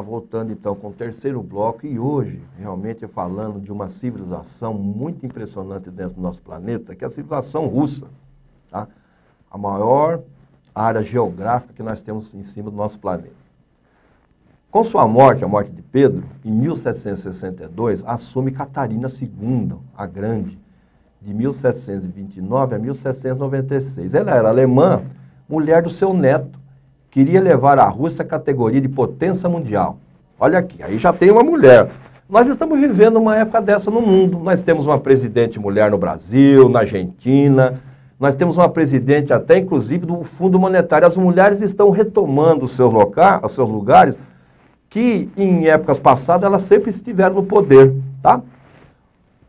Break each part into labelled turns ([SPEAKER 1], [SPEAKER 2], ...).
[SPEAKER 1] Voltando então com o terceiro bloco, e hoje, realmente falando de uma civilização muito impressionante dentro do nosso planeta, que é a civilização russa, tá? A maior área geográfica que nós temos em cima do nosso planeta. Com sua morte, a morte de Pedro, em 1762, assume Catarina II, a Grande, de 1729 a 1796. Ela era alemã, mulher do seu neto, queria levar a Rússia à categoria de potência mundial. Olha aqui, aí já tem uma mulher. Nós estamos vivendo uma época dessa no mundo. Nós temos uma presidente mulher no Brasil, na Argentina. Nós temos uma presidente até, inclusive, do Fundo Monetário. As mulheres estão retomando os seus lugares que, em épocas passadas, elas sempre estiveram no poder, tá?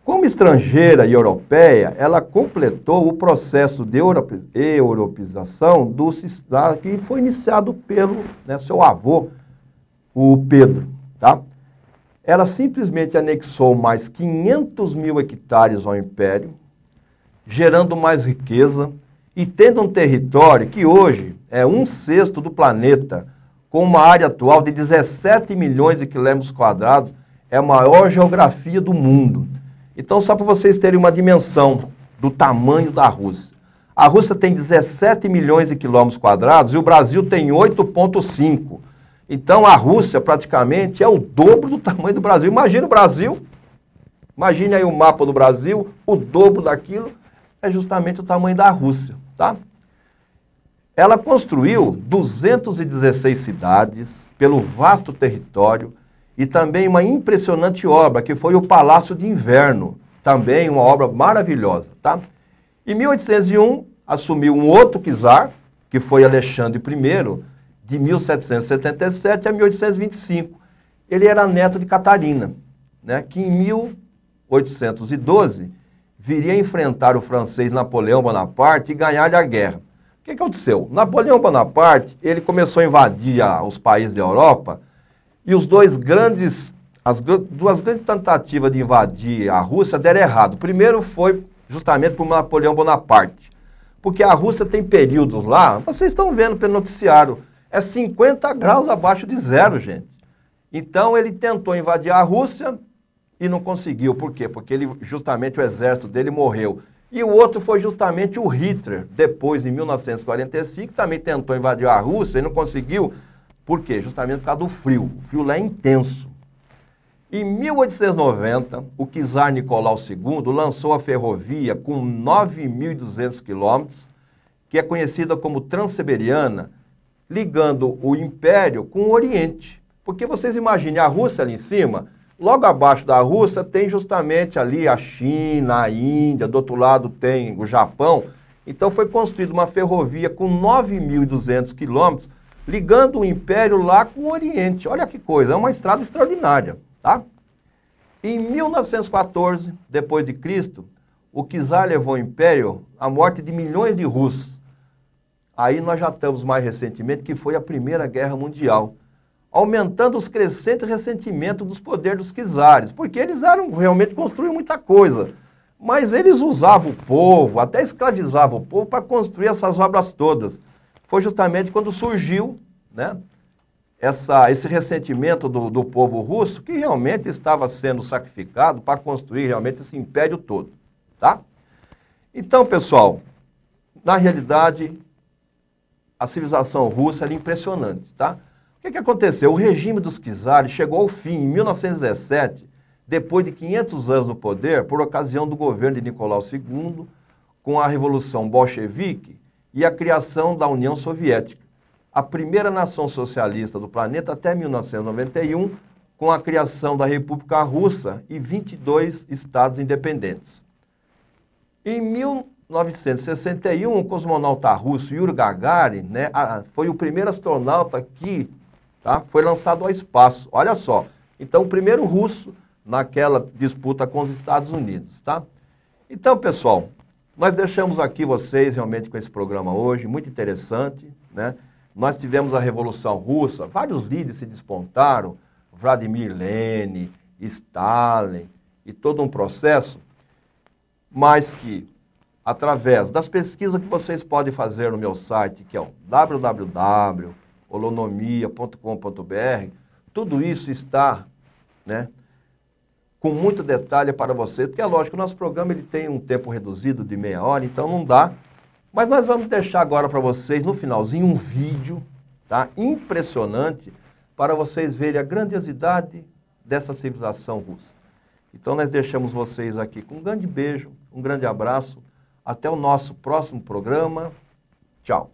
[SPEAKER 1] Como estrangeira e europeia, ela completou o processo de europeização que foi iniciado pelo seu avô, o Pedro. Tá? Ela simplesmente anexou mais 500 mil hectares ao império, gerando mais riqueza e tendo um território que hoje é 1/6 do planeta, com uma área atual de 17 milhões de quilômetros quadrados, é a maior geografia do mundo. Então, só para vocês terem uma dimensão do tamanho da Rússia. A Rússia tem 17 milhões de quilômetros quadrados e o Brasil tem 8,5. Então, a Rússia praticamente é o dobro do tamanho do Brasil. Imagina o Brasil, imagine aí o mapa do Brasil, o dobro daquilo é justamente o tamanho da Rússia, tá? Ela construiu 216 cidades pelo vasto território, e também uma impressionante obra, que foi o Palácio de Inverno. Também uma obra maravilhosa, tá? Em 1801, assumiu um outro czar, que foi Alexandre I, de 1777 a 1825. Ele era neto de Catarina, né, que em 1812 viria a enfrentar o francês Napoleão Bonaparte e ganhar-lhe a guerra. O que aconteceu? Napoleão Bonaparte, ele começou a invadir os países da Europa. E as duas grandes tentativas de invadir a Rússia deram errado. O primeiro foi justamente por Napoleão Bonaparte. Porque a Rússia tem períodos lá, vocês estão vendo pelo noticiário, é 50 graus abaixo de zero, gente. Então ele tentou invadir a Rússia e não conseguiu. Por quê? Porque justamente o exército dele morreu. E o outro foi justamente o Hitler, depois, em 1945, também tentou invadir a Rússia e não conseguiu. Por quê? Justamente por causa do frio. O frio lá é intenso. Em 1890, o czar Nicolau II lançou a ferrovia com 9.200 quilômetros, que é conhecida como Transiberiana, ligando o Império com o Oriente. Porque vocês imaginem, a Rússia ali em cima, logo abaixo da Rússia tem justamente ali a China, a Índia, do outro lado tem o Japão. Então foi construída uma ferrovia com 9.200 quilômetros, ligando o Império lá com o Oriente. Olha que coisa, é uma estrada extraordinária, tá? Em 1914, depois de Cristo, o czar levou ao Império a morte de milhões de russos. Aí nós já estamos mais recentemente, que foi a Primeira Guerra Mundial, aumentando os crescentes ressentimentos dos poderes dos czares, porque eles realmente construíam muita coisa, mas eles usavam o povo, até escravizavam o povo para construir essas obras todas. Foi justamente quando surgiu, né, esse ressentimento do povo russo, que realmente estava sendo sacrificado para construir realmente esse império todo, tá? Então, pessoal, na realidade, a civilização russa era impressionante, tá? O que aconteceu? O regime dos czares chegou ao fim em 1917, depois de 500 anos no poder, por ocasião do governo de Nicolau II, com a Revolução Bolchevique e a criação da União Soviética, a primeira nação socialista do planeta até 1991, com a criação da República Russa e 22 estados independentes. Em 1961, o cosmonauta russo Yuri Gagarin, né, foi o primeiro astronauta que foi lançado ao espaço. Olha só, então o primeiro russo naquela disputa com os Estados Unidos, tá? Então, pessoal, nós deixamos aqui vocês realmente com esse programa hoje, muito interessante, né? Nós tivemos a Revolução Russa, vários líderes se despontaram, Vladimir Lenin, Stalin, e todo um processo, mas que, através das pesquisas que vocês podem fazer no meu site, que é o www.holonomia.com.br, Tudo isso está, né, com muito detalhe para você, porque é lógico, o nosso programa ele tem um tempo reduzido de meia hora, então não dá. Mas nós vamos deixar agora para vocês, no finalzinho, um vídeo, tá, impressionante, para vocês verem a grandiosidade dessa civilização russa. Então nós deixamos vocês aqui com um grande beijo, um grande abraço. Até o nosso próximo programa. Tchau.